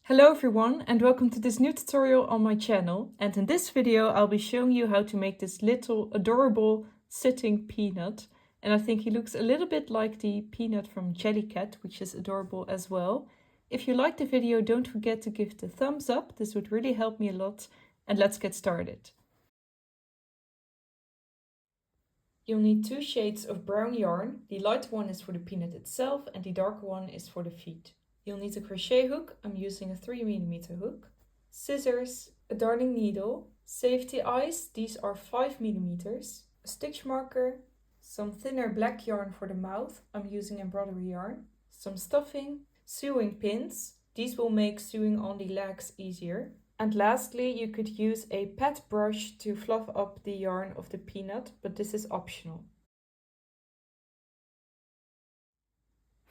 Hello everyone and welcome to this new tutorial on my channel, and in this video I'll be showing you how to make this little adorable sitting peanut, and I think he looks a little bit like the peanut from JellyCat, which is adorable as well. If you liked the video, don't forget to give it a thumbs up, this would really help me a lot, and let's get started. You'll need two shades of brown yarn. The light one is for the peanut itself and the darker one is for the feet. You'll need a crochet hook, I'm using a 3mm hook, scissors, a darning needle, safety eyes, these are 5mm, a stitch marker, some thinner black yarn for the mouth, I'm using embroidery yarn, some stuffing, sewing pins, these will make sewing on the legs easier, and lastly you could use a pet brush to fluff up the yarn of the peanut, but this is optional.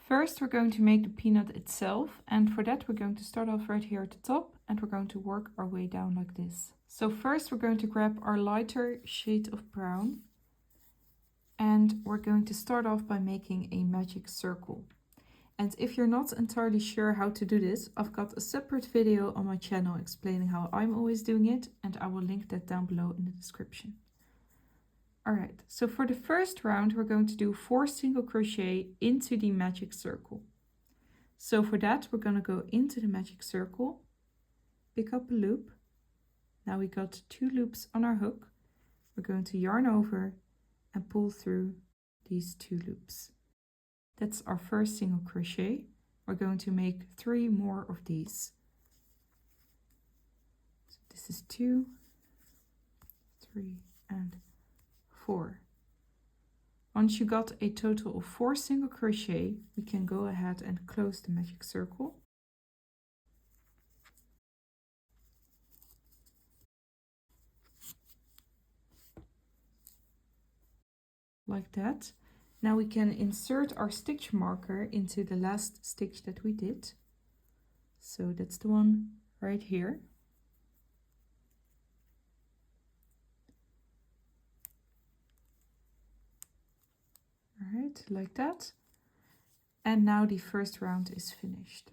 First we're going to make the peanut itself, and for that we're going to start off right here at the top and we're going to work our way down like this. So first we're going to grab our lighter shade of brown and we're going to start off by making a magic circle. And if you're not entirely sure how to do this, I've got a separate video on my channel explaining how I'm always doing it, and I will link that down below in the description. Alright, so for the first round we're going to do 4 single crochet into the magic circle. So for that we're going to go into the magic circle, pick up a loop. Now we got 2 loops on our hook. We're going to yarn over and pull through these 2 loops. That's our first single crochet. We're going to make 3 more of these. So this is 2, 3 and 4. Once you got a total of 4 single crochet, we can go ahead and close the magic circle. Like that. Now we can insert our stitch marker into the last stitch that we did. So that's the one right here. Alright, like that. And now the first round is finished.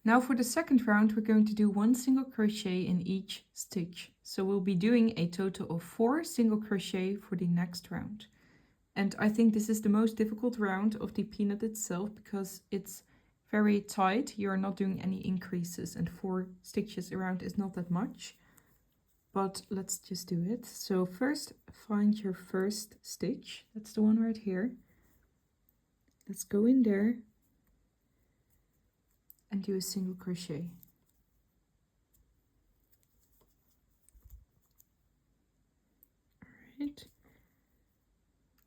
Now for the second round we're going to do 1 single crochet in each stitch. So we'll be doing a total of 4 single crochet for the next round. And I think this is the most difficult round of the peanut itself because it's very tight. You're not doing any increases and 4 stitches around is not that much. But let's just do it. So first find your first stitch. That's the one right here. Let's go in there and do a single crochet. Alright.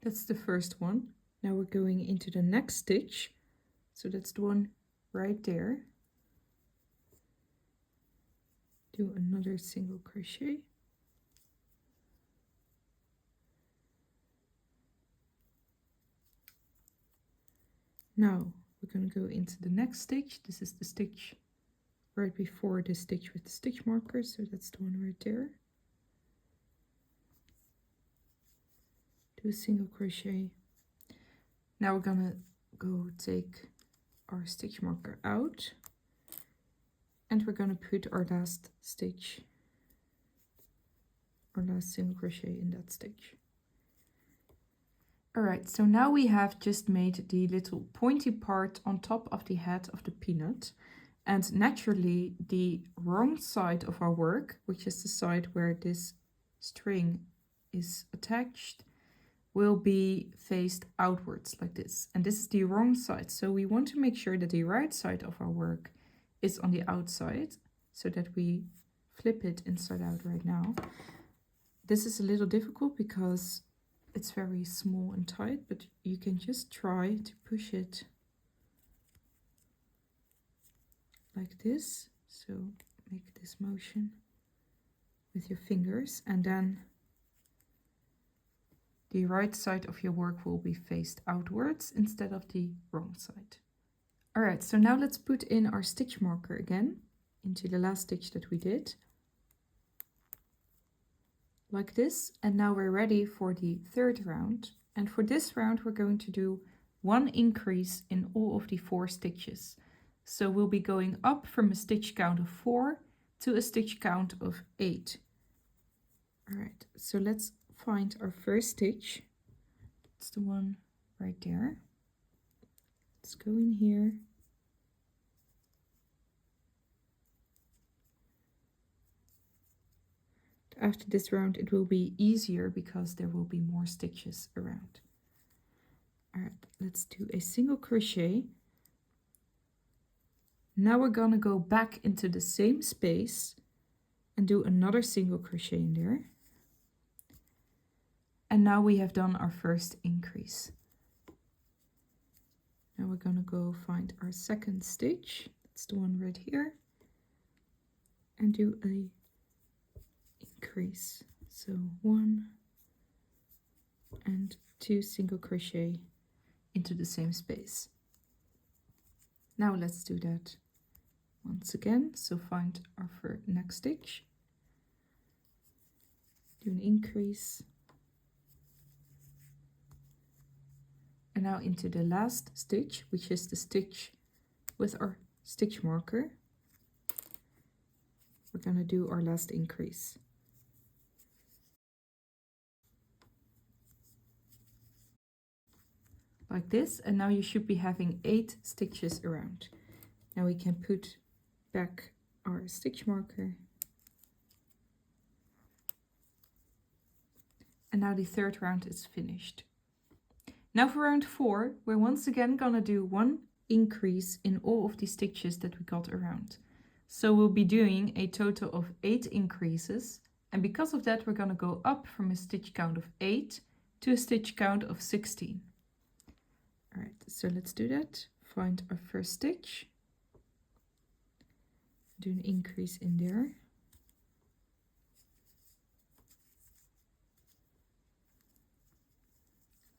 That's the first one. Now we're going into the next stitch. So that's the one right there. Do another single crochet. Now we're going to go into the next stitch. This is the stitch right before the stitch with the stitch marker. So that's the one right there. Do a single crochet. Now we're gonna go take our stitch marker out and we're gonna put our last stitch, our last single crochet in that stitch. Alright, so now we have just made the little pointy part on top of the head of the peanut, and naturally the wrong side of our work, which is the side where this string is attached, will be faced outwards like this, and this is the wrong side. So we want to make sure that the right side of our work is on the outside, so that we flip it inside out right now. This is a little difficult because it's very small and tight, but you can just try to push it like this. So make this motion with your fingers, and then the right side of your work will be faced outwards instead of the wrong side. Alright, so now let's put in our stitch marker again into the last stitch that we did. Like this, and now we're ready for the third round. And for this round we're going to do 1 increase in all of the 4 stitches. So we'll be going up from a stitch count of 4 to a stitch count of 8. All right, so let's find our first stitch. It's the one right there. Let's go in here. After this round it will be easier because there will be more stitches around. All right, let's do a single crochet. Now we're gonna go back into the same space and do another single crochet in there. And now we have done our first increase. Now we're gonna go find our second stitch. That's the one right here. And do a increase. So 1 and 2 single crochet into the same space. Now let's do that once again. So find our next stitch, do an increase, and now into the last stitch, which is the stitch with our stitch marker, we're gonna do our last increase. Like this, and now you should be having 8 stitches around. Now we can put back our stitch marker. And now the third round is finished. Now for round 4, we're once again gonna do 1 increase in all of the stitches that we got around. So we'll be doing a total of 8 increases, and because of that we're gonna go up from a stitch count of 8 to a stitch count of 16. All right, so let's do that. Find our first stitch, do an increase in there.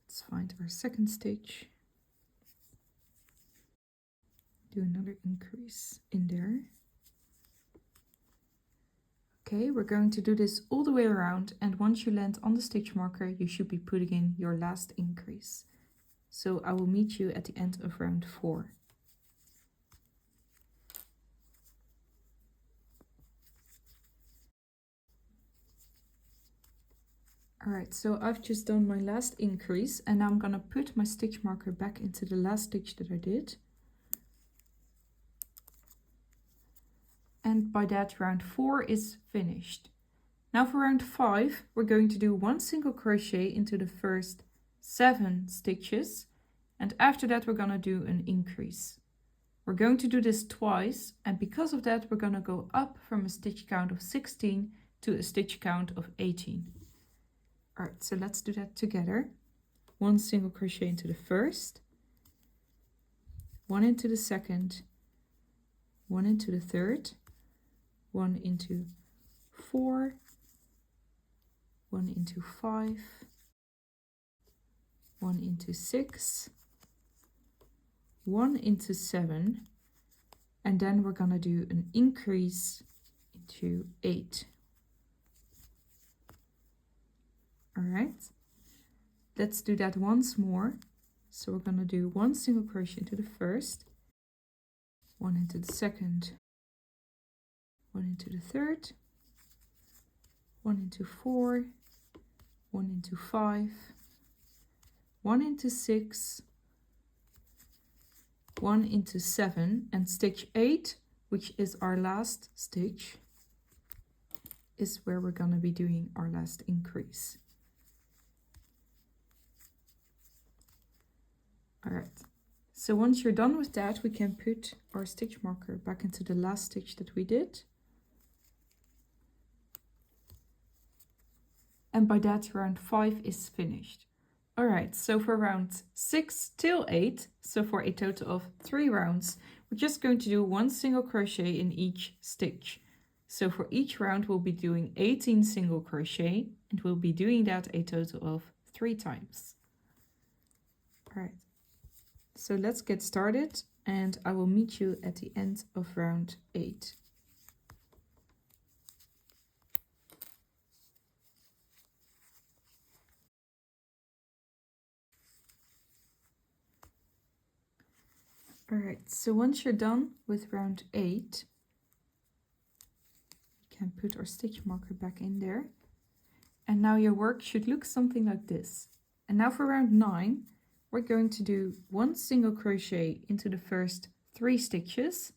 Let's find our second stitch, do another increase in there. Okay, we're going to do this all the way around, and once you land on the stitch marker, you should be putting in your last increase. So I will meet you at the end of round 4. All right, so I've just done my last increase, and now I'm gonna put my stitch marker back into the last stitch that I did. And by that, round 4 is finished. Now for round 5, we're going to do 1 single crochet into the first 7 stitches, and after that we're gonna do an increase. We're going to do this twice, and because of that we're gonna go up from a stitch count of 16 to a stitch count of 18. All right, so let's do that together. 1 single crochet into the first, 1 into the second, 1 into the third, 1 into 4, 1 into 5, 1 into 6, 1 into 7, and then we're gonna do an increase into 8. All right, let's do that once more. So we're gonna do 1 single crochet into the first, 1 into the second, 1 into the third, 1 into 4, 1 into 5, 1 into 6, 1 into 7, and stitch 8, which is our last stitch, is where we're gonna be doing our last increase. All right, so once you're done with that, we can put our stitch marker back into the last stitch that we did. And by that, round 5 is finished. All right, so for round 6 till 8, so for a total of 3 rounds, we're just going to do 1 single crochet in each stitch. So for each round, we'll be doing 18 single crochet, and we'll be doing that a total of 3 times. All right, so let's get started, and I will meet you at the end of round 8. Alright, so once you're done with round 8, we can put our stitch marker back in there. And now your work should look something like this. And now for round 9, we're going to do 1 single crochet into the first 3 stitches.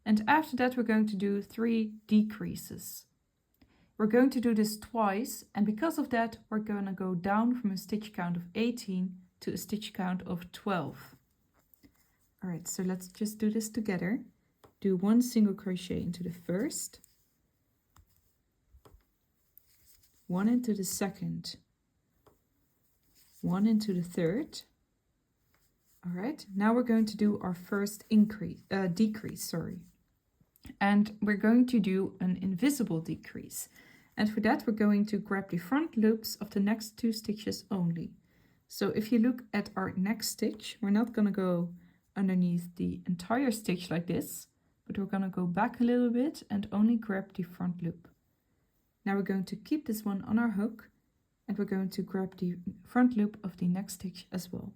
And after that, we're going to do 3 decreases. We're going to do this twice, and because of that, we're going to go down from a stitch count of 18 to a stitch count of 12. Alright, so let's just do this together. Do 1 single crochet into the first, 1 into the second, 1 into the third. Alright, now we're going to do our first decrease, and we're going to do an invisible decrease. And for that, we're going to grab the front loops of the next 2 stitches only. So if you look at our next stitch, we're not going to go underneath the entire stitch like this, but we're going to go back a little bit and only grab the front loop. Now we're going to keep this one on our hook, and we're going to grab the front loop of the next stitch as well.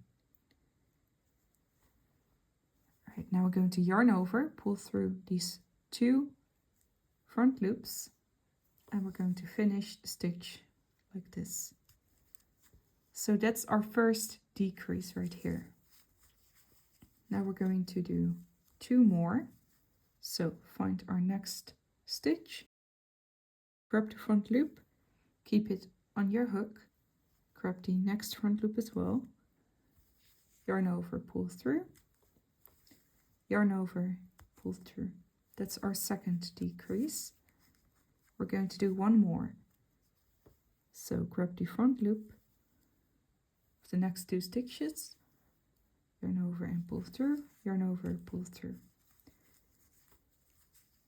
Alright, now we're going to yarn over, pull through these 2 front loops, and we're going to finish the stitch like this. So that's our first decrease right here. Now we're going to do 2 more. So find our next stitch, grab the front loop, keep it on your hook, grab the next front loop as well, yarn over, pull through, yarn over, pull through. That's our second decrease. We're going to do 1 more. So grab the front loop of the next 2 stitches, yarn over and pull through, yarn over, pull through.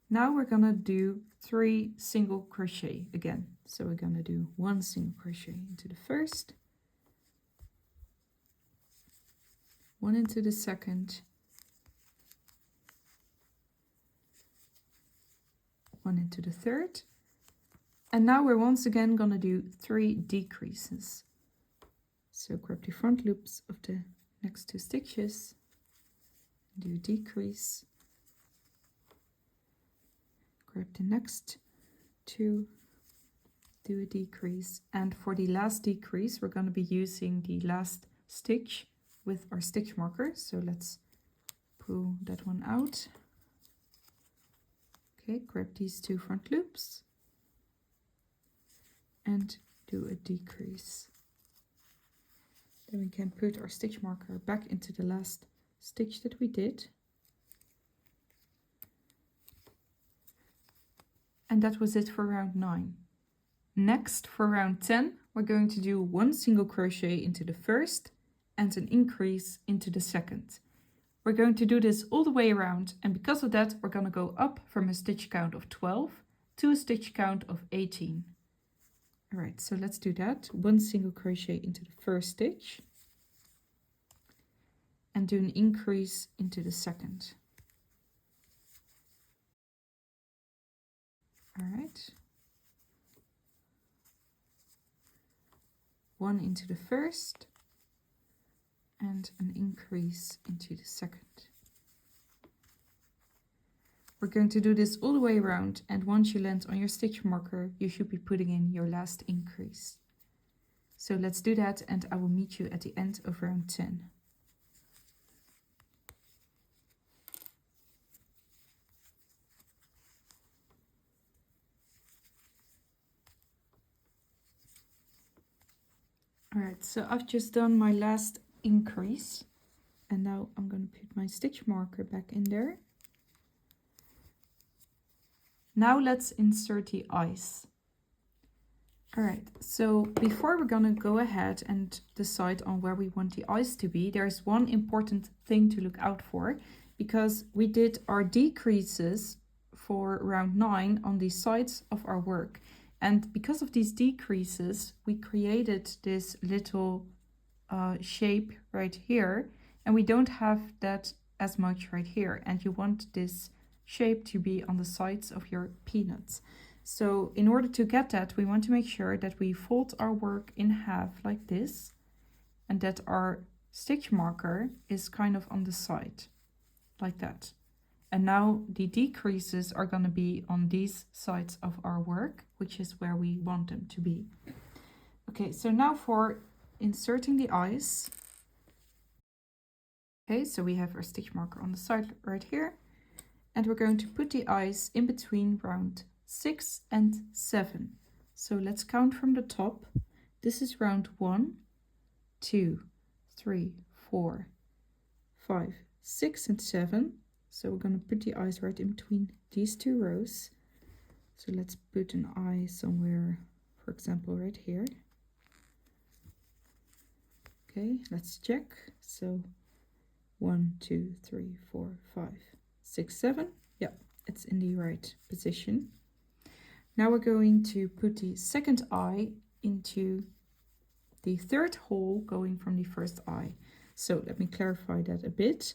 Now we're gonna do 3 single crochet again. So we're gonna do 1 single crochet into the first, 1 into the second, 1 into the third, and now we're once again gonna do 3 decreases. So grab the front loops of the next 2 stitches, do a decrease, grab the next 2, do a decrease, and for the last decrease we're going to be using the last stitch with our stitch marker. So let's pull that one out. Okay, grab these 2 front loops and do a decrease. Then we can put our stitch marker back into the last stitch that we did. And that was it for round 9. Next, for round 10, we're going to do 1 single crochet into the first and an increase into the second. We're going to do this all the way around, and because of that, we're going to go up from a stitch count of 12 to a stitch count of 18. Alright, so let's do that. 1 single crochet into the first stitch and do an increase into the second. Alright. 1 into the first and an increase into the second. We're going to do this all the way around, and once you land on your stitch marker, you should be putting in your last increase. So let's do that, and I will meet you at the end of round 10. Alright, so I've just done my last increase, and now I'm going to put my stitch marker back in there. Now let's insert the eyes. Alright, so before we're going to go ahead and decide on where we want the eyes to be, there's one important thing to look out for, because we did our decreases for round 9 on the sides of our work. And because of these decreases, we created this little shape right here, and we don't have that as much right here. And you want this shape to be on the sides of your peanuts. So in order to get that, we want to make sure that we fold our work in half like this, and that our stitch marker is kind of on the side. like that. And now the decreases are going to be on these sides of our work, which is where we want them to be. Okay, so now for inserting the eyes. Okay, so we have our stitch marker on the side right here. And we're going to put the eyes in between round 6 and 7. So let's count from the top. This is round 1, 2, 3, 4, 5, 6 and 7. So we're going to put the eyes right in between these two rows. So let's put an eye somewhere, for example, right here. Okay, let's check. So 1, 2, 3, 4, 5, 6, 7. Yeah, it's in the right position. Now we're going to put the second eye into the third hole going from the first eye. So let me clarify that a bit.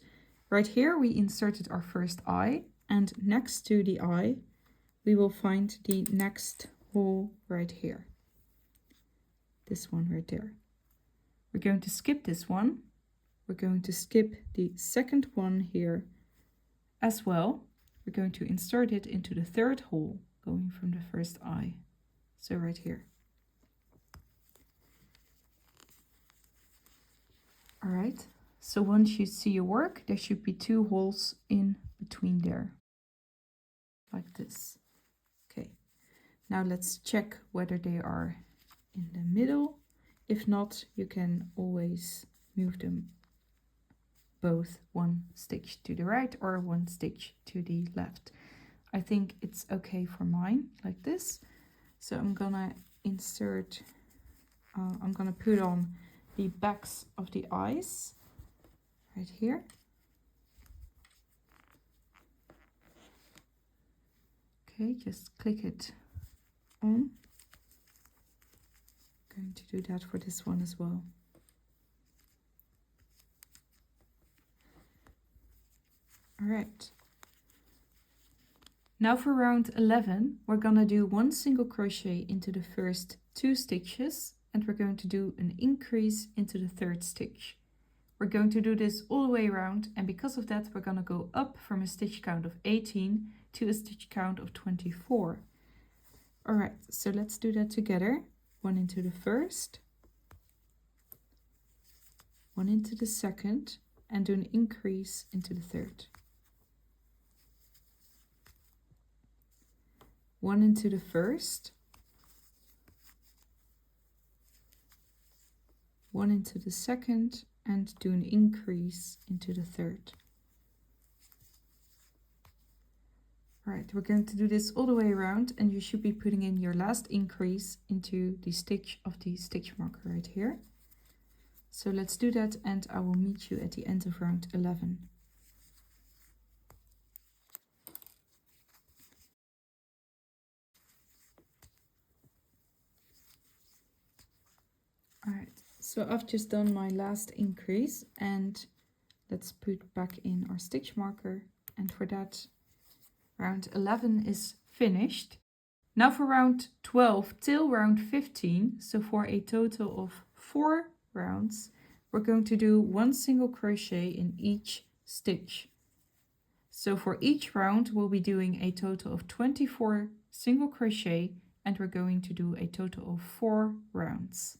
Right here we inserted our first eye, and next to the eye we will find the next hole right here. This one right there. We're going to skip this one. We're going to skip the second one here as well. We're going to insert it into the third hole going from the first eye. So right here. All right. So once you see your work, there should be 2 holes in between there. Like this. Okay. Now let's check whether they are in the middle. If not, you can always move them both 1 stitch to the right or 1 stitch to the left. I think it's okay for mine, like this. So I'm gonna insert, I'm gonna put on the backs of the eyes right here. Okay, just click it on. I'm going to do that for this one as well. All right. Now for round 11, we're gonna do 1 single crochet into the first 2 stitches, and we're going to do an increase into the 3rd stitch. We're going to do this all the way around, and because of that, we're gonna go up from a stitch count of 18 to a stitch count of 24. All right, so let's do that together. 1 into the first, 1 into the second, and do an increase into the 3rd. 1 into the first, 1 into the second, and do an increase into the 3rd. All right, we're going to do this all the way around, and you should be putting in your last increase into the stitch of the stitch marker right here. So let's do that, and I will meet you at the end of round 11. All right, so I've just done my last increase, and let's put back in our stitch marker, and for that round 11 is finished. Now for round 12 till round 15, so for a total of 4 rounds, we're going to do 1 single crochet in each stitch. So for each round we'll be doing a total of 24 single crochet, and we're going to do a total of 4 rounds.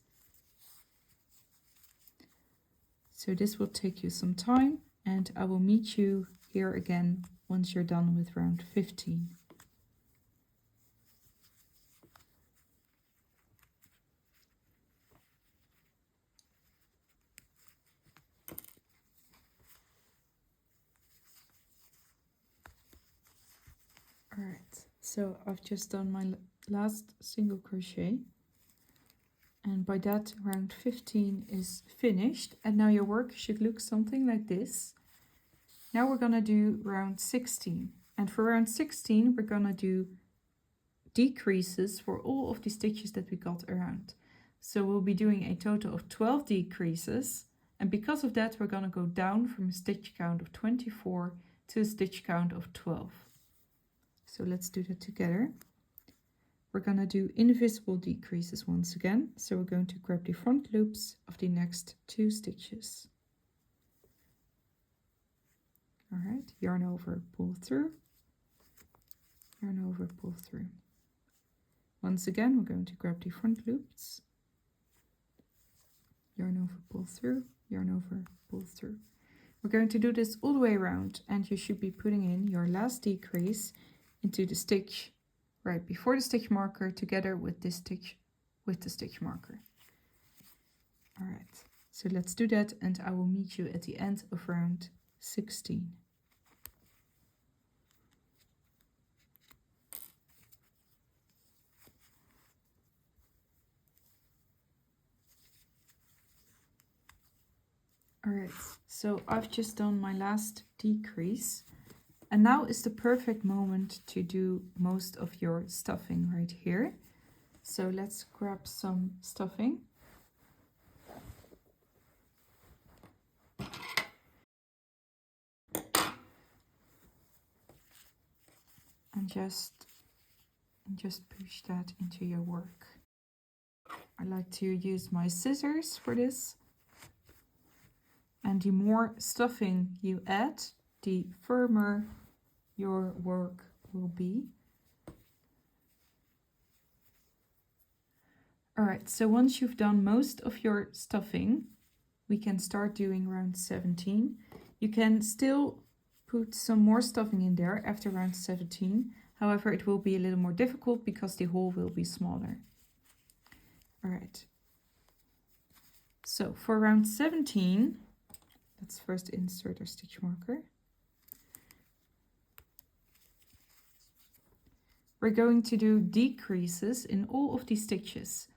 So this will take you some time, and I will meet you here again once you're done with round 15. All right, so I've just done my last single crochet, and by that round 15 is finished, and now your work should look something like this. Now we're gonna do round 16, and for round 16 we're gonna do decreases for all of the stitches that we got around. So we'll be doing a total of 12 decreases, and because of that we're gonna go down from a stitch count of 24 to a stitch count of 12. So let's do that together. We're gonna do invisible decreases once again. So we're going to grab the front loops of the next 2 stitches. All right, yarn over, pull through, yarn over, pull through. Once again, we're going to grab the front loops, yarn over, pull through, yarn over, pull through. We're going to do this all the way around, and you should be putting in your last decrease into the stitch right before the stitch marker together with this stitch with the stitch marker. All right, so let's do that, and I will meet you at the end of round 16. All right, so I've just done my last decrease, and now is the perfect moment to do most of your stuffing right here. So let's grab some stuffing. And just push that into your work. I like to use my scissors for this. And the more stuffing you add, the firmer your work will be. All right, so once you've done most of your stuffing, we can start doing round 17. You can still put some more stuffing in there after round 17. However, it will be a little more difficult because the hole will be smaller. All right. So for round 17, let's first insert our stitch marker. We're going to do decreases in all of these stitches.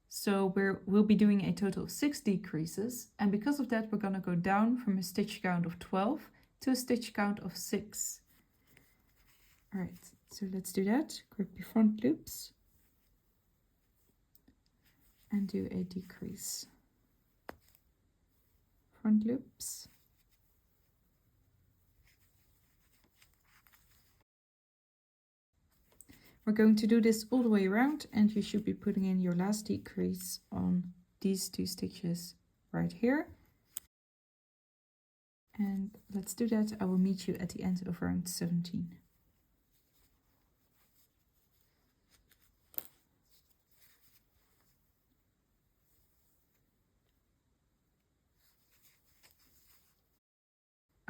So we'll be doing a total of 6 decreases, and because of that we're going to go down from a stitch count of 12 to a stitch count of 6. All right, so let's do that. Grab the front loops and do a decrease. Front loops. We're going to do this all the way around, and you should be putting in your last decrease on these 2 stitches right here. And let's do that. I will meet you at the end of round 17.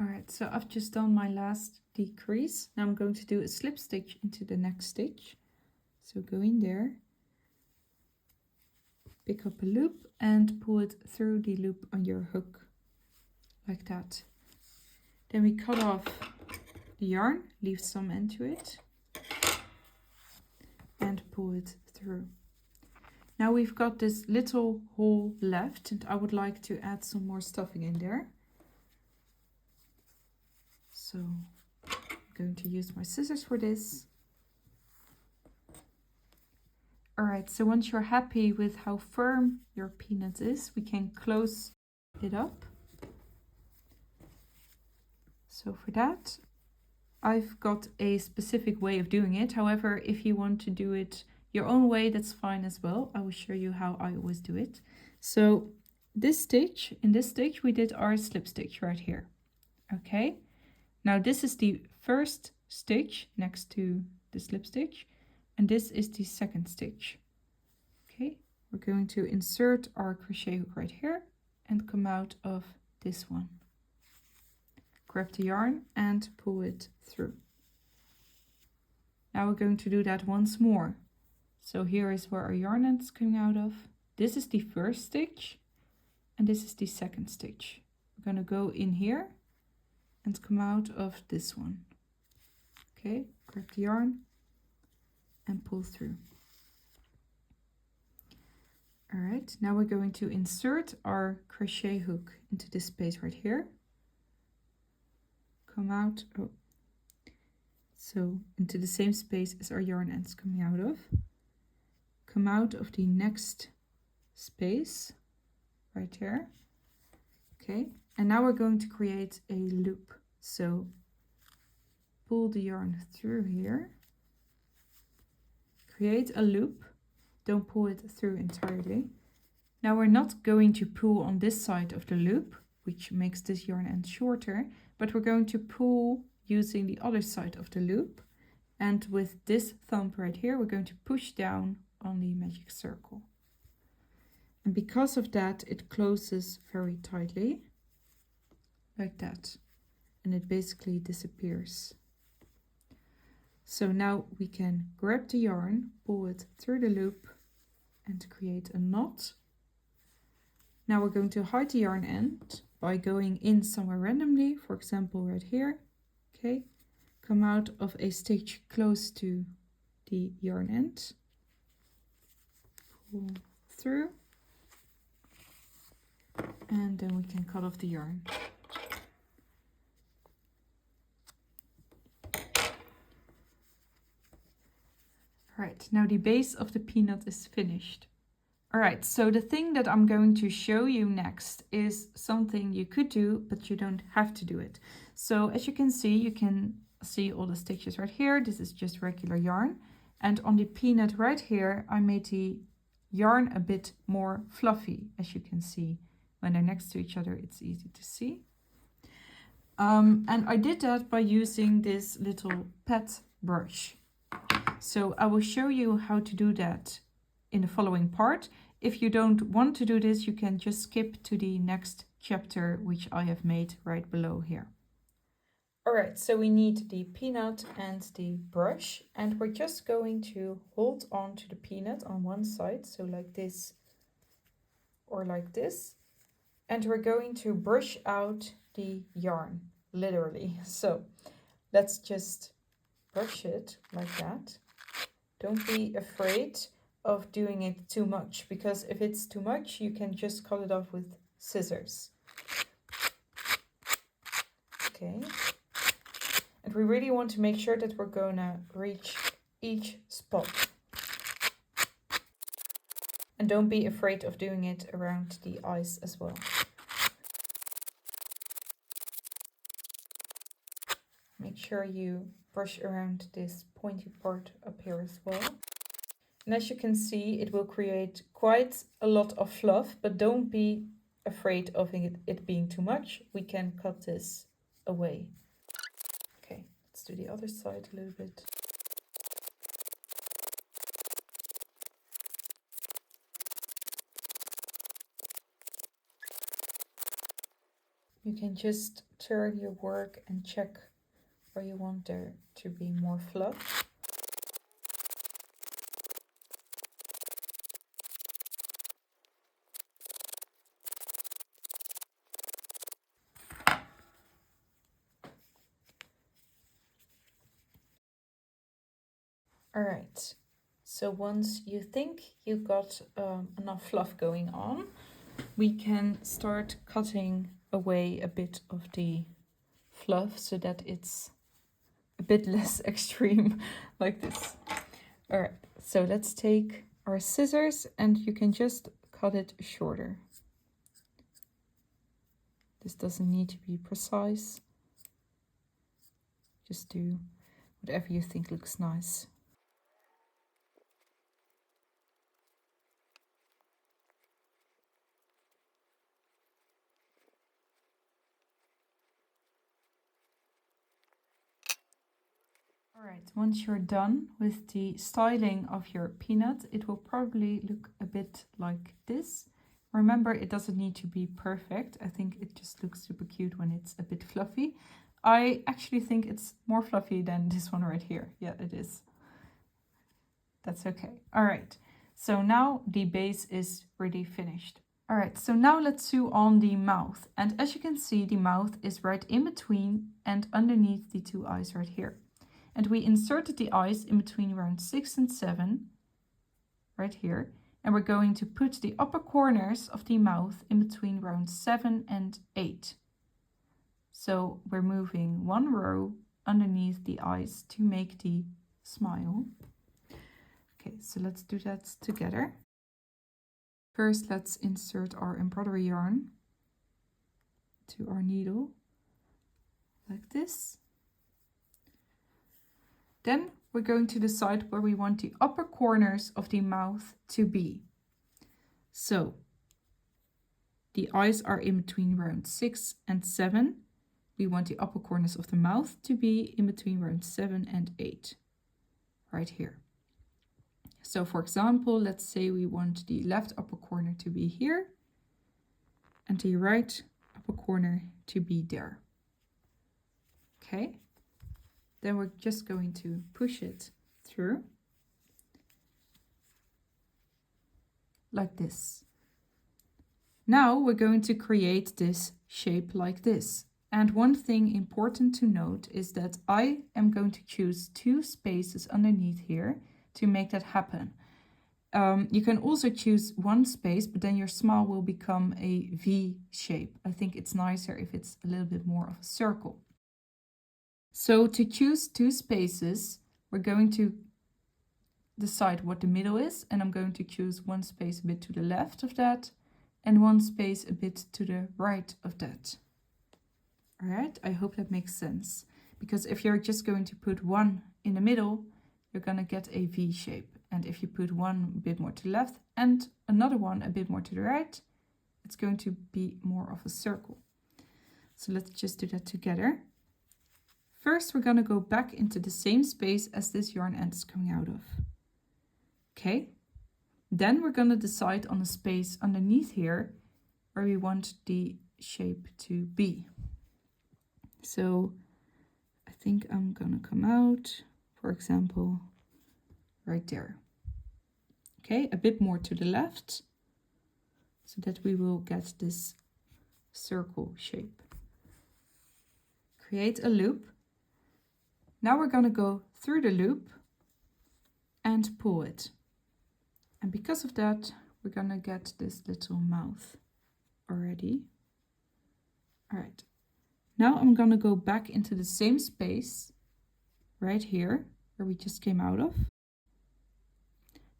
All right, so I've just done my last decrease. Now I'm going to do a slip stitch into the next stitch. So go in there, pick up a loop and pull it through the loop on your hook, like that. Then we cut off the yarn, leave some end to it, and pull it through. Now we've got this little hole left, and I would like to add some more stuffing in there. So I'm going to use my scissors for this. All right, so once you're happy with how firm your peanut is, we can close it up. So for that, I've got a specific way of doing it. However, if you want to do it your own way, that's fine as well. I will show you how I always do it. So this stitch, in this stitch, we did our slip stitch right here. Okay. Now this is the first stitch next to the slip stitch, and this is the second stitch. Okay, we're going to insert our crochet hook right here and come out of this one. Grab the yarn and pull it through. Now we're going to do that once more. So here is where our yarn end is coming out of. This is the first stitch and this is the second stitch. We're going to go in here and come out of this one. Okay, grab the yarn and pull through. All right, now we're going to insert our crochet hook into this space right here. Come out, so into the same space as our yarn ends coming out of. Come out of the next space right there. Okay, and now we're going to create a loop. So pull the yarn through here, create a loop, don't pull it through entirely. Now we're not going to pull on this side of the loop, which makes this yarn end shorter, but we're going to pull using the other side of the loop. And with this thumb right here, we're going to push down on the magic circle. And because of that, it closes very tightly, like that. And it basically disappears. So now we can grab the yarn, pull it through the loop and create a knot. Now we're going to hide the yarn end by going in somewhere randomly, for example right here. Okay, come out of a stitch close to the yarn end, pull through, and then we can cut off the yarn. Right, now the base of the peanut is finished. Alright, so the thing that I'm going to show you next is something you could do, but you don't have to do it. So as you can see all the stitches right here. This is just regular yarn. And on the peanut right here, I made the yarn a bit more fluffy. As you can see, when they're next to each other, it's easy to see. And I did that by using this little pet brush. So I will show you how to do that in the following part. If you don't want to do this, you can just skip to the next chapter, which I have made right below here. Alright, so we need the peanut and the brush, and we're just going to hold on to the peanut on one side, so like this or like this, and we're going to brush out the yarn, literally. So let's just brush it like that. Don't be afraid of doing it too much, because if it's too much, you can just cut it off with scissors. Okay. And we really want to make sure that we're gonna reach each spot. And don't be afraid of doing it around the eyes as well. Make sure you brush around this pointy part up here as well. And as you can see, it will create quite a lot of fluff, but don't be afraid of it being too much. We can cut this away. Okay, let's do the other side a little bit. You can just turn your work and check where you want there to be more fluff. Alright, so once you think you got enough fluff going on, we can start cutting away a bit of the fluff so that it's a bit less extreme, like this. Alright, so let's take our scissors and you can just cut it shorter. This doesn't need to be precise. Just do whatever you think looks nice. Alright, once you're done with the styling of your peanut, it will probably look a bit like this. Remember, it doesn't need to be perfect. I think it just looks super cute when it's a bit fluffy. I actually think it's more fluffy than this one right here. Yeah, it is. That's okay. Alright, so now the base is really finished. Alright, so now let's sew on the mouth. And as you can see, the mouth is right in between and underneath the two eyes right here. And we inserted the eyes in between round 6 and 7, right here. And we're going to put the upper corners of the mouth in between round 7 and 8. So we're moving one row underneath the eyes to make the smile. Okay, so let's do that together. First, let's insert our embroidery yarn to our needle, like this. Then we're going to decide where we want the upper corners of the mouth to be. So the eyes are in between round 6 and 7. We want the upper corners of the mouth to be in between round 7 and 8, right here. So for example, let's say we want the left upper corner to be here and the right upper corner to be there. Okay, then we're just going to push it through like this. Now we're going to create this shape like this. And one thing important to note is that I am going to choose 2 spaces underneath here to make that happen. You can also choose 1 space, but then your smile will become a V shape. I think it's nicer if it's a little bit more of a circle. So to choose 2 spaces, we're going to decide what the middle is, and I'm going to choose 1 space a bit to the left of that and 1 space a bit to the right of that. All right, I hope that makes sense, because if you're just going to put 1 in the middle, you're going to get a V shape. And if you put 1 a bit more to the left and another one a bit more to the right, it's going to be more of a circle. So let's just do that together. First, we're going to go back into the same space as this yarn end is coming out of. Okay, then we're going to decide on a space underneath here where we want the shape to be. So I think I'm going to come out, for example, right there. Okay, a bit more to the left so that we will get this circle shape. Create a loop. Now we're going to go through the loop and pull it. And because of that, we're going to get this little mouth already. All right. Now I'm going to go back into the same space right here where we just came out of.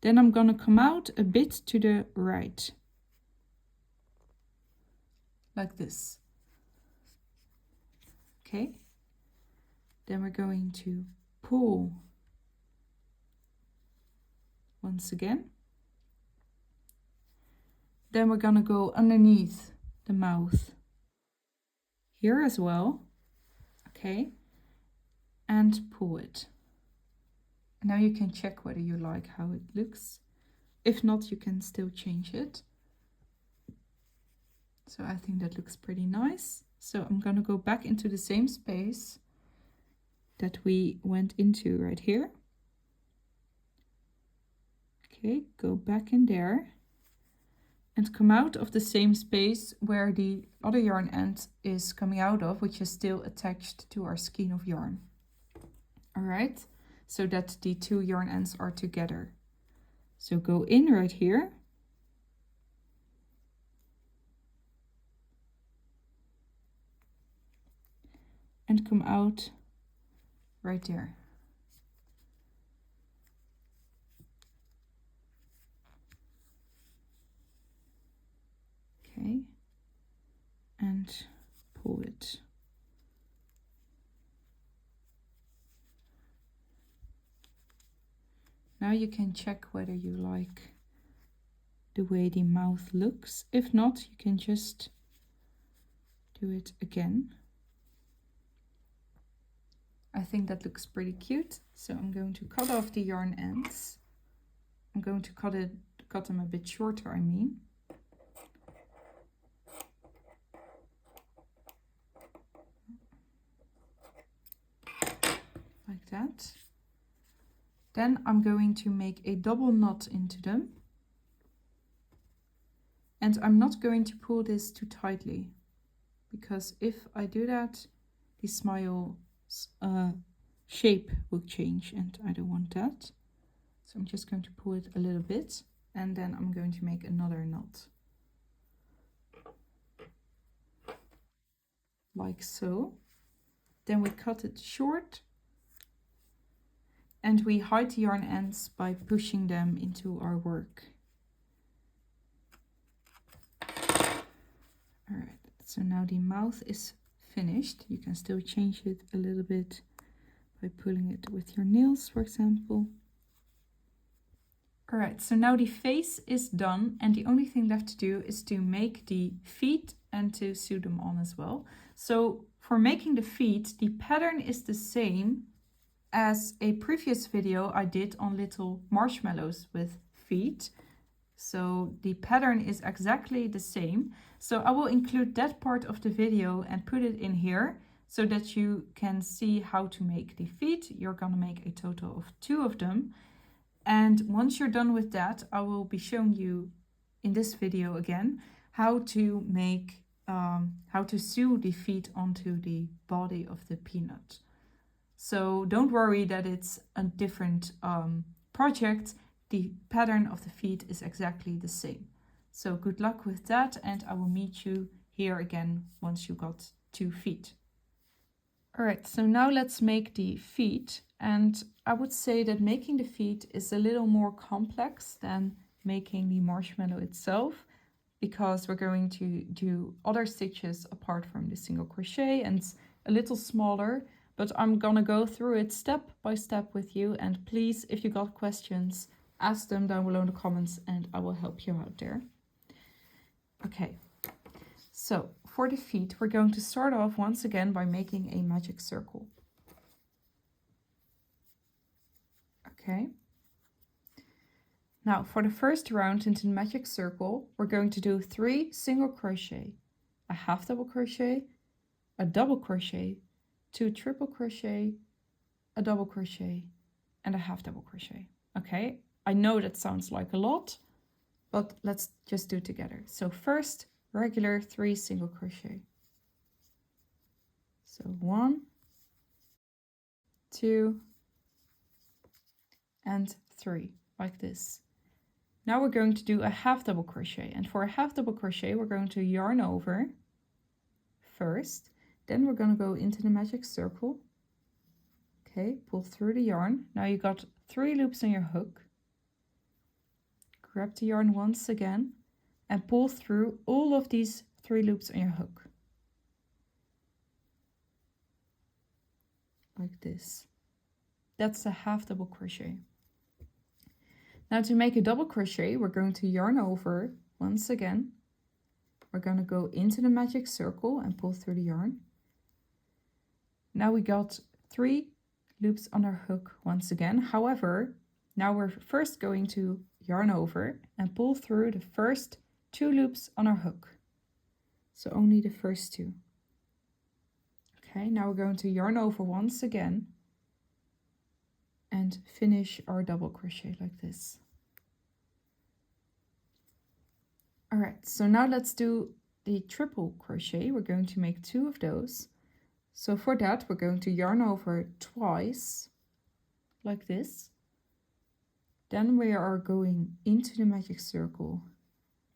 Then I'm going to come out a bit to the right, like this. Okay. Then we're going to pull once again. Then we're going to go underneath the mouth here as well. Okay. And pull it. Now you can check whether you like how it looks. If not, you can still change it. So I think that looks pretty nice. So I'm going to go back into the same space that we went into right here. Okay, go back in there and come out of the same space where the other yarn end is coming out of, which is still attached to our skein of yarn. All right, so that the 2 yarn ends are together. So go in right here. And come out right there. Okay, and pull it. Now you can check whether you like the way the mouth looks. If not, you can just do it again. I think that looks pretty cute. So I'm going to cut off the yarn ends. I'm going to cut them a bit shorter, I mean. Like that. Then I'm going to make a double knot into them. And I'm not going to pull this too tightly, because if I do that, the smile shape will change and I don't want that. So I'm just going to pull it a little bit and then I'm going to make another knot. Like so. Then we cut it short and we hide the yarn ends by pushing them into our work. Alright, so now the mouth is finished. You can still change it a little bit by pulling it with your nails, for example. Alright, so now the face is done and the only thing left to do is to make the feet and to sew them on as well. So for making the feet, the pattern is the same as a previous video I did on little marshmallows with feet. So the pattern is exactly the same. So I will include that part of the video and put it in here so that you can see how to make the feet. You're gonna make a total of 2 of them. And once you're done with that, I will be showing you in this video again how to make, how to sew the feet onto the body of the peanut. So don't worry that it's a different project. The pattern of the feet is exactly the same. So good luck with that, and I will meet you here again once you got 2 feet. Alright, so now let's make the feet, and I would say that making the feet is a little more complex than making the marshmallow itself, because we're going to do other stitches apart from the single crochet and it's a little smaller, but I'm gonna go through it step by step with you, and please, if you got questions, ask them down below in the comments and I will help you out there. Okay. So for the feet, we're going to start off once again by making a magic circle. Okay. Now for the first round into the magic circle, we're going to do 3 single crochet, a half double crochet, a double crochet, 2 triple crochet, a double crochet, and a half double crochet. Okay, I know that sounds like a lot, but let's just do it together. So first, regular 3 single crochet. So 1, 2, and 3, like this. Now we're going to do a half double crochet, and for a half double crochet we're going to yarn over first, then we're going to go into the magic circle. Okay, pull through the yarn. Now you got 3 loops on your hook. Grab the yarn once again and pull through all of these 3 loops on your hook. Like this. That's a half double crochet. Now to make a double crochet, we're going to yarn over once again. We're going to go into the magic circle and pull through the yarn. Now we got 3 loops on our hook once again. However, now we're first going to yarn over and pull through the first 2 loops on our hook. So only the first 2. Okay, now we're going to yarn over once again and finish our double crochet like this. Alright, so now let's do the triple crochet. We're going to make 2 of those. So for that, we're going to yarn over twice, like this. Then we are going into the magic circle,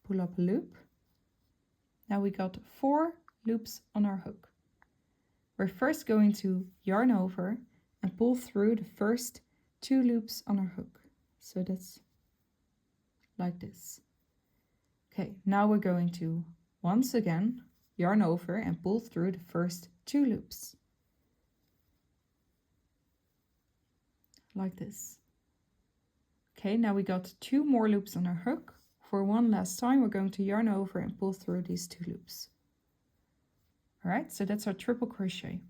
pull up a loop. Now we got 4 loops on our hook. We're first going to yarn over and pull through the first 2 loops on our hook. So that's like this. Okay, now we're going to once again yarn over and pull through the first 2 loops. Like this. Okay, now we got 2 more loops on our hook. For one last time, we're going to yarn over and pull through these 2 loops. Alright, so that's our triple crochet.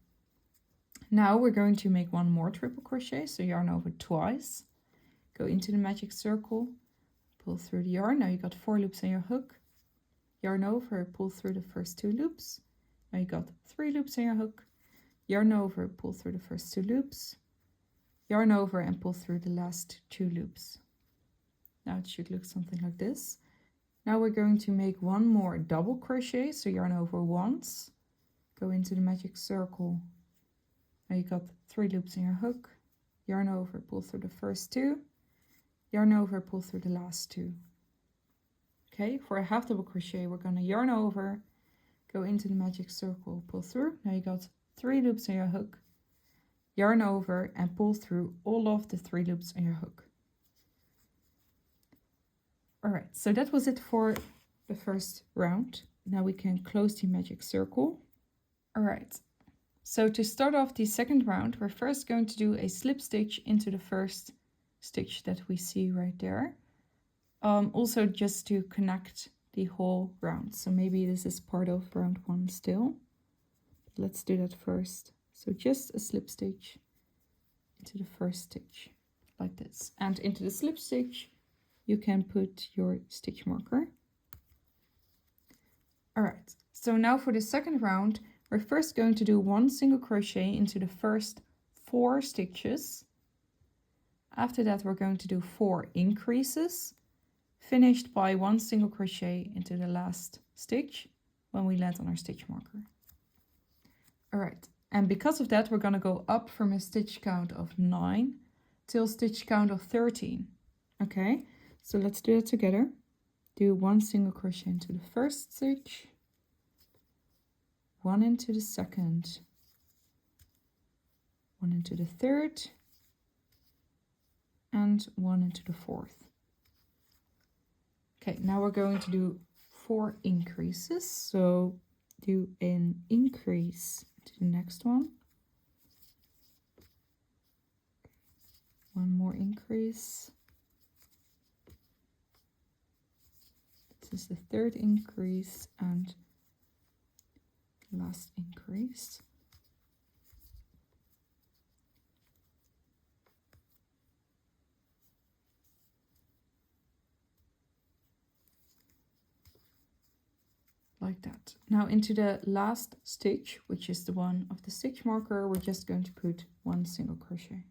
Now we're going to make 1 more triple crochet, so yarn over twice. Go into the magic circle, pull through the yarn. Now you got 4 loops on your hook. Yarn over, pull through the first 2 loops. Now you got 3 loops on your hook. Yarn over, pull through the first 2 loops. Yarn over and pull through the last 2 loops. Now it should look something like this. Now we're going to make 1 more double crochet, so yarn over once. Go into the magic circle. Now you got 3 loops on your hook. Yarn over, pull through the first 2. Yarn over, pull through the last 2. Okay, for a half double crochet, we're going to yarn over, go into the magic circle, pull through. Now you got 3 loops on your hook. Yarn over and pull through all of the 3 loops on your hook. Alright, so that was it for the first round. Now we can close the magic circle. Alright, so to start off the second round, we're first going to do a slip stitch into the first stitch that we see right there. also just to connect the whole round. So maybe this is part of round 1 still. Let's do that first. So just a slip stitch into the first stitch like this, and into the slip stitch you can put your stitch marker. All right, so now for the second round, we're first going to do 1 single crochet into the first 4 stitches. After that, we're going to do 4 increases, finished by 1 single crochet into the last stitch when we land on our stitch marker. All right, and because of that, we're going to go up from a stitch count of 9 till stitch count of 13. Okay, so let's do it together. Do 1 single crochet into the first stitch, 1 into the second, 1 into the third, and 1 into the fourth. Okay, now we're going to do 4 increases. So do an increase to the next one. 1 more increase. This is the third increase and last increase. Like that. Now into the last stitch, which is the one of the stitch marker, we're just going to put 1 single crochet.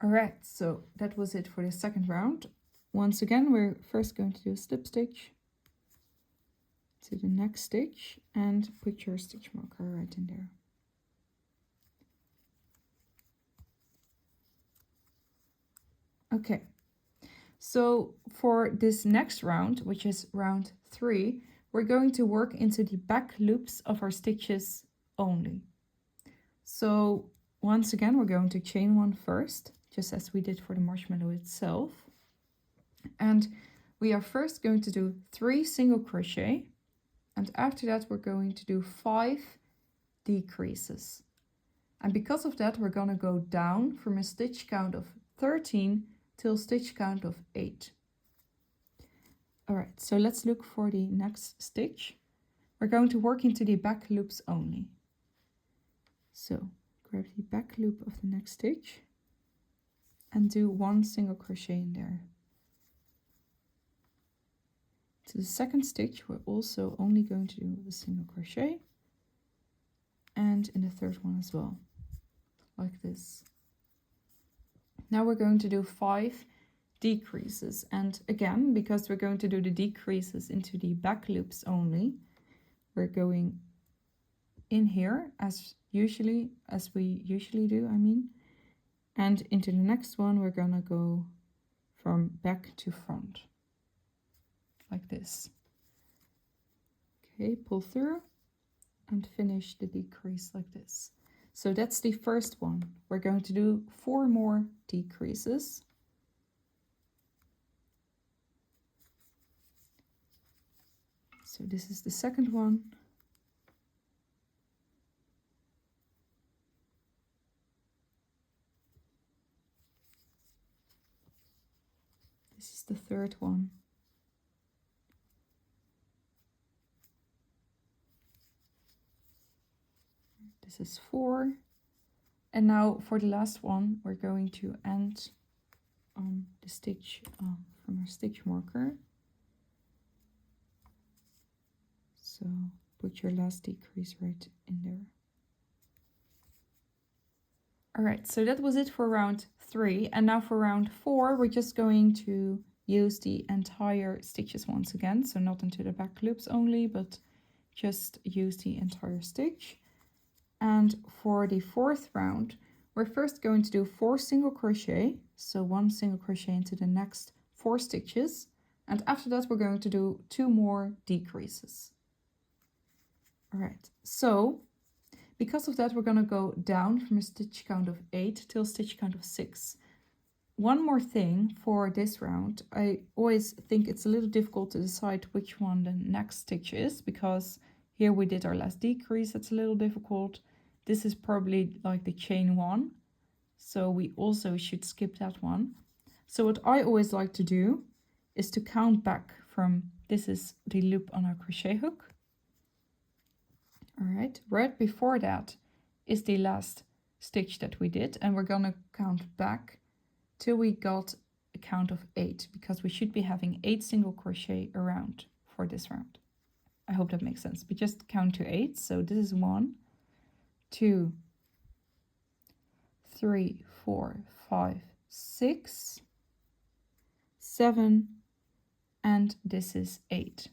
All right, so that was it for the second round. Once again, we're first going to do a slip stitch to the next stitch and put your stitch marker right in there. Okay, so for this next round, which is round 3, we're going to work into the back loops of our stitches only. So once again, we're going to chain 1 first, just as we did for the marshmallow itself. And we are first going to do 3 single crochet, and after that we're going to do 5 decreases. And because of that, we're going to go down from a stitch count of 13 till stitch count of 8. All right, so let's look for the next stitch. We're going to work into the back loops only. So grab the back loop of the next stitch and do 1 single crochet in there. To the second stitch, we're also only going to do a single crochet, and in the third one as well, like this. Now we're going to do 5 decreases, and again, because we're going to do the decreases into the back loops only, we're going in here as we usually do, and into the next one we're gonna go from back to front like this. Okay, pull through and finish the decrease like this. So that's the first one. We're going to do 4 more decreases. So this is the second one. This is the third one. This is 4. And now for the last one, we're going to end on the stitch from our stitch marker. So put your last decrease right in there. All right, so that was it for round 3. And now for round 4, we're just going to use the entire stitches once again. So not into the back loops only, but just use the entire stitch. And for the 4th round, we're first going to do 4 single crochet. So 1 single crochet into the next 4 stitches. And after that, we're going to do 2 more decreases. All right, so because of that, we're going to go down from a stitch count of 8 till stitch count of 6. One more thing for this round, I always think it's a little difficult to decide which one the next stitch is, because here we did our last decrease, that's a little difficult. this is probably like the chain 1, so we also should skip that one. So what I always like to do is to count back from, this is the loop on our crochet hook. All right, right before that is the last stitch that we did, and we're gonna count back till we got a count of 8, because we should be having 8 single crochet around for this round. I hope that makes sense. We just count to 8. So this is 1, 2, 3, 4, 5, 6, 7, and this is 8.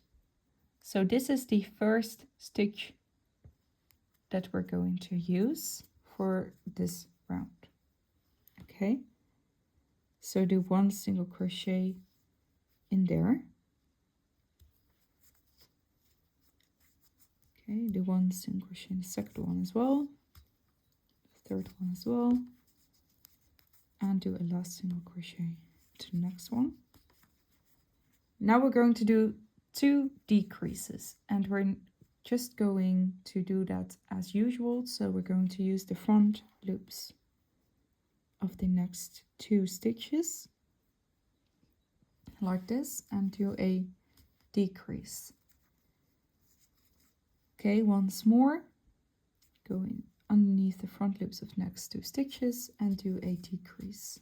So this is the first stitch that we're going to use for this round. Okay, so do 1 single crochet in there. Okay, do 1 single crochet in the second one as well, the third one as well, and do a last single crochet to the next one. Now we're going to do 2 decreases, and we're just going to do that as usual. So we're going to use the front loops of the next 2 stitches like this and do a decrease. Okay, once more, go in underneath the front loops of the next 2 stitches and do a decrease.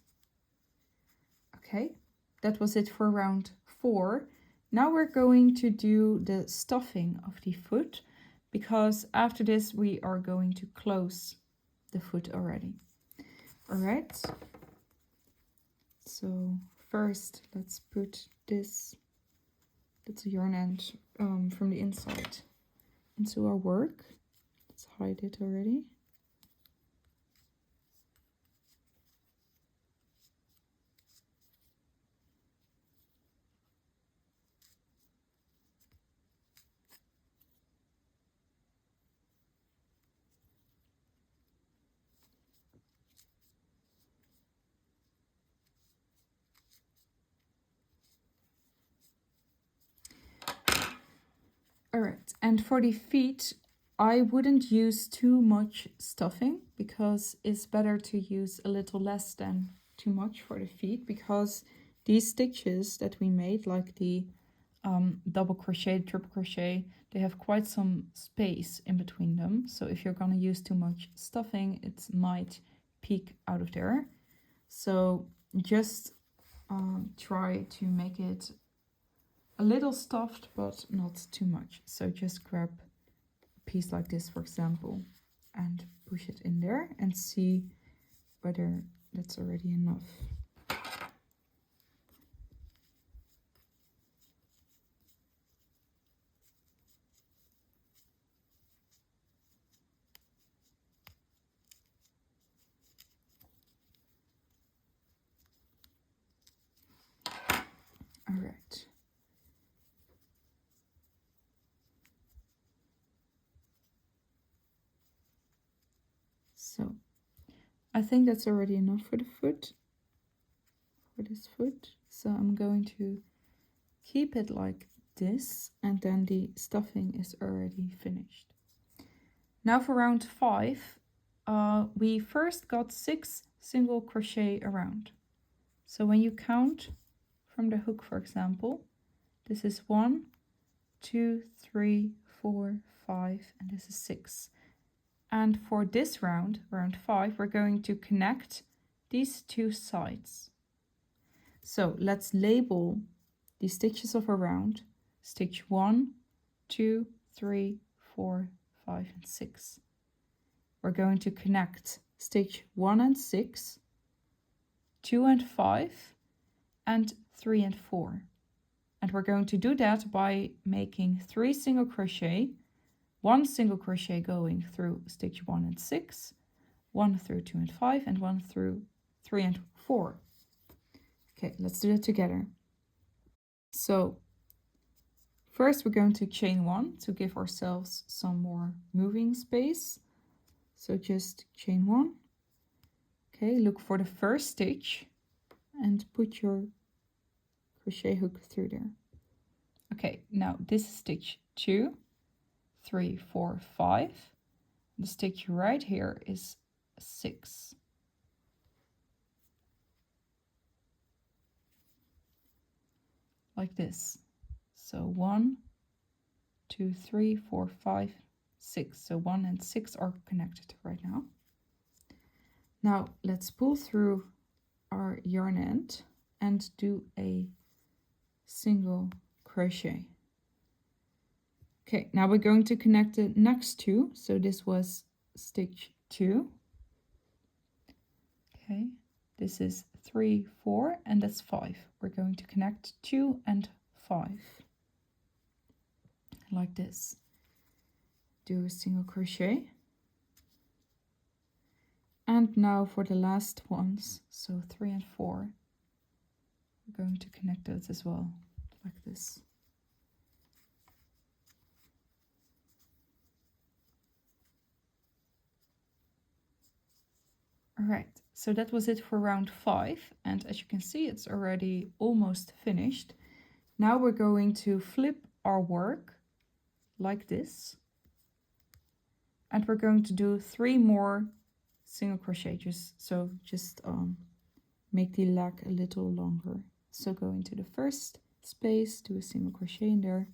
Okay, that was it for round 4. Now we're going to do the stuffing of the foot, because after this we are going to close the foot already. All right, so first let's put this little yarn end from the inside into our work. Let's hide it already. All right, and for the feet, I wouldn't use too much stuffing, because it's better to use a little less than too much for the feet, because these stitches that we made, like the double crochet, triple crochet, they have quite some space in between them. So if you're going to use too much stuffing, it might peek out of there. So just try to make it a little stuffed, but not too much. So just grab a piece like this, for example, and push it in there and see whether that's already enough. All right. So I think that's already enough for the foot, for this foot. So I'm going to keep it like this, and then the stuffing is already finished. Now for round 5, we first got 6 single crochet around. So when you count from the hook, for example, this is 1, 2, 3, 4, 5, and this is 6. And for this round, round 5, we're going to connect these 2 sides. So let's label the stitches of a round, stitch 1, 2, 3, 4, 5, and 6. We're going to connect stitch 1 and 6, 2 and 5, and 3 and 4. And we're going to do that by making 3 single crochet, 1 single crochet going through stitch 1 and 6, 1 through 2 and 5, and 1 through 3 and 4. Okay, let's do it together. So first we're going to chain 1 to give ourselves some more moving space. So just chain 1. Okay, look for the first stitch and put your crochet hook through there. Okay, now this is stitch 2, 3, 4, 5. The stitch right here is 6. Like this. So 1, 2, 3, 4, 5, 6. So 1 and 6 are connected right now. Now let's pull through our yarn end and do a single crochet. Okay, now we're going to connect the next 2. So this was stitch 2. Okay, this is 3, 4, and that's 5. We're going to connect 2 and 5 like this. Do a single crochet. And now for the last ones, so 3 and 4, we're going to connect those as well, like this. Alright, so that was it for round 5, and as you can see, it's already almost finished. Now we're going to flip our work like this, and we're going to do 3 more single crochet, just make the leg a little longer. So go into the first space, do a single crochet in there.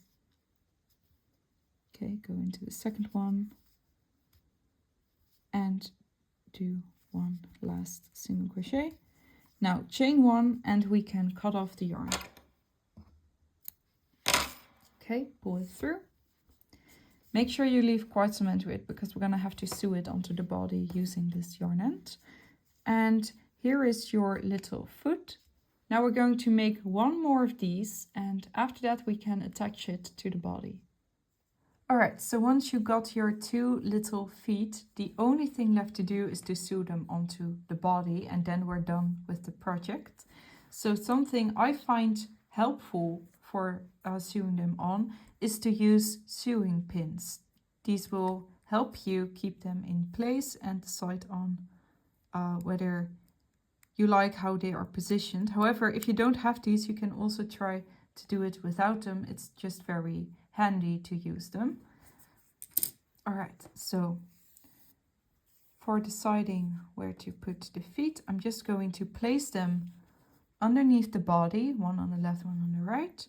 Okay, go into the second one and do 1 last single crochet. Now chain 1 and we can cut off the yarn. Okay, pull it through. Make sure you leave quite some into it because we're going to have to sew it onto the body using this yarn end. And here is your little foot. Now we're going to make 1 more of these, and after that we can attach it to the body. Alright, so once you got your 2 little feet, the only thing left to do is to sew them onto the body, and then we're done with the project. So something I find helpful for sewing them on is to use sewing pins. These will help you keep them in place and decide on whether you like how they are positioned. However, if you don't have these, you can also try to do it without them. It's just very handy to use them. Alright, so for deciding where to put the feet, I'm just going to place them underneath the body, one on the left, one on the right,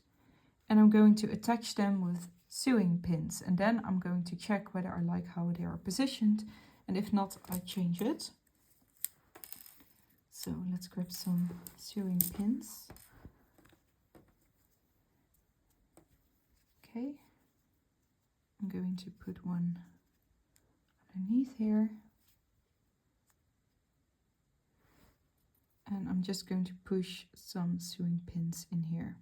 and I'm going to attach them with sewing pins, and then I'm going to check whether I like how they are positioned, and if not, I change it. So let's grab some sewing pins. Okay, I'm going to put one underneath here, and I'm just going to push some sewing pins in here.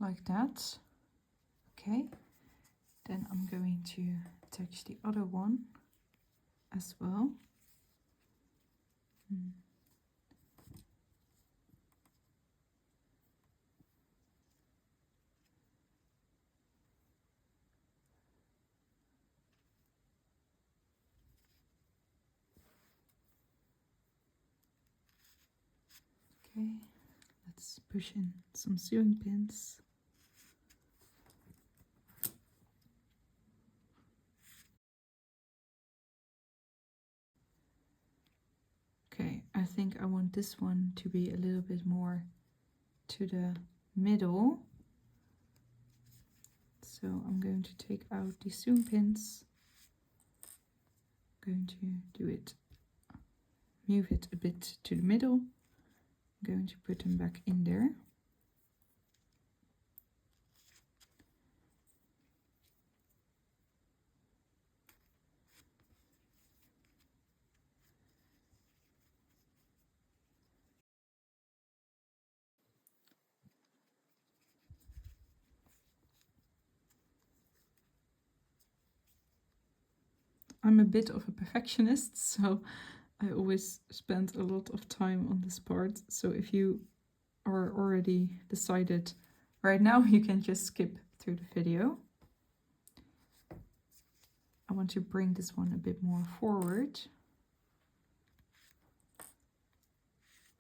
Like that. Okay, then I'm going to attach the other one as well. Okay, let's push in some sewing pins. Okay, I think I want this one to be a little bit more to the middle. So I'm going to take out the sewing pins. I'm going to do it, move it a bit to the middle. I'm going to put them back in there. I'm a bit of a perfectionist, so I always spend a lot of time on this part. So if you are already decided right now, you can just skip through the video. I want to bring this one a bit more forward.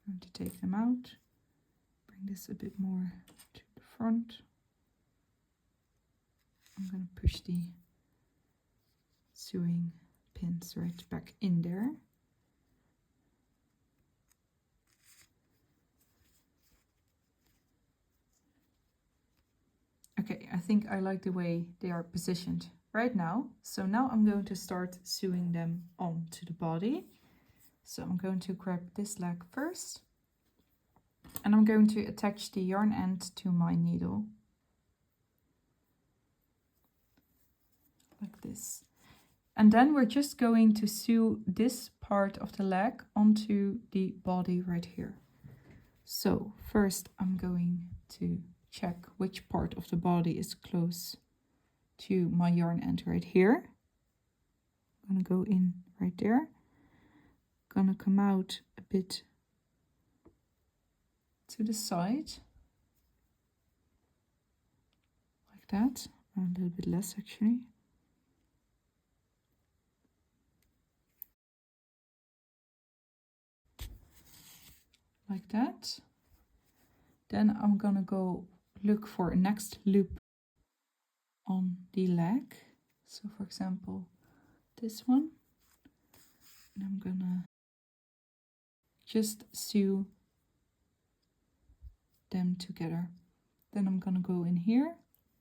I'm going to take them out, bring this a bit more to the front. I'm going to push the sewing pins right back in there. Okay, I think I like the way they are positioned right now. So now I'm going to start sewing them onto the body. So I'm going to grab this leg first. And I'm going to attach the yarn end to my needle. Like this. And then we're just going to sew this part of the leg onto the body right here. So first I'm going to check which part of the body is close to my yarn end right here. I'm gonna go in right there. Gonna come out a bit to the side. Like that. A little bit less actually. Like that. Then I'm gonna go look for a next loop on the leg. So for example, this one. And I'm gonna just sew them together. Then I'm gonna go in here,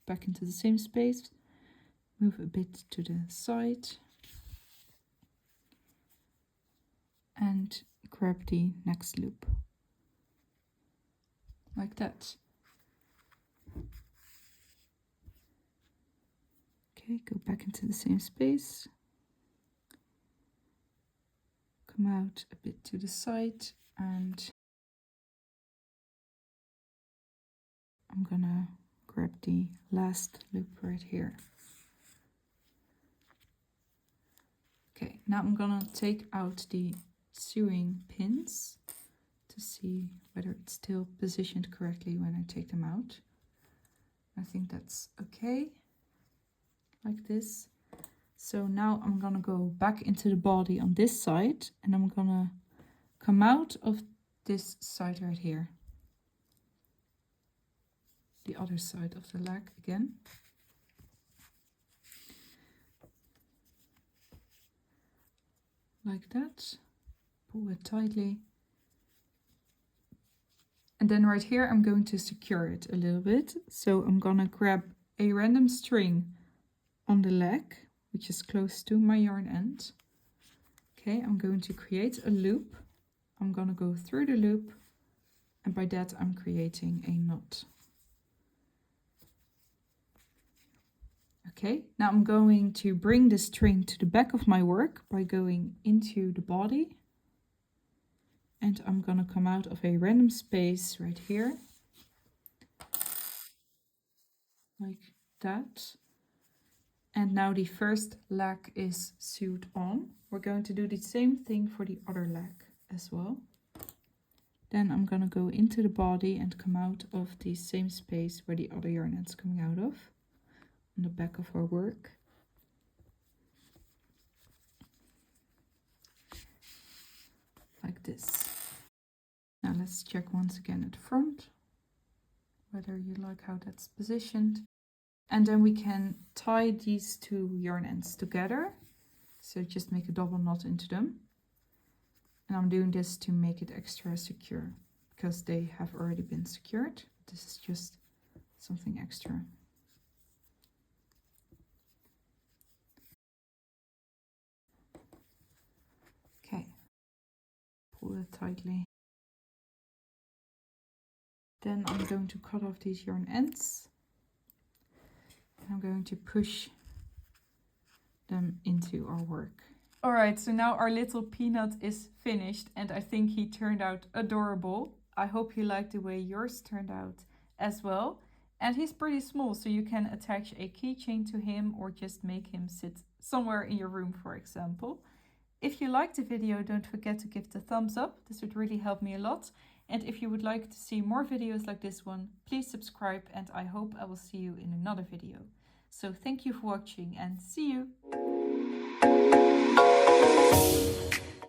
back into the same space, move a bit to the side, and grab the next loop. Like that. Okay, go back into the same space. Come out a bit to the side and I'm gonna grab the last loop right here. Okay, now I'm gonna take out the sewing pins to see whether it's still positioned correctly when I take them out. I think that's okay, like this. So now I'm gonna go back into the body on this side and I'm gonna come out of this side right here. The other side of the leg again. Like that. Pull it tightly. And then right here I'm going to secure it a little bit. So I'm gonna grab a random string on the leg, which is close to my yarn end. Okay, I'm going to create a loop. I'm gonna go through the loop and by that I'm creating a knot. Okay, now I'm going to bring the string to the back of my work by going into the body. And I'm gonna come out of a random space right here. Like that. And now the first leg is sewed on. We're going to do the same thing for the other leg as well. Then I'm gonna go into the body and come out of the same space where the other yarn end's coming out of. On the back of our work. Like this. Now let's check once again at the front, whether you like how that's positioned. And then we can tie these two yarn ends together. So just make a double knot into them. And I'm doing this to make it extra secure because they have already been secured. This is just something extra. Okay, pull it tightly. Then I'm going to cut off these yarn ends. And I'm going to push them into our work. Alright, so now our little peanut is finished and I think he turned out adorable. I hope you like the way yours turned out as well. And he's pretty small, so you can attach a keychain to him or just make him sit somewhere in your room, for example. If you liked the video, don't forget to give it a thumbs up. This would really help me a lot. And if you would like to see more videos like this one, please subscribe and I hope I will see you in another video. So thank you for watching and see you!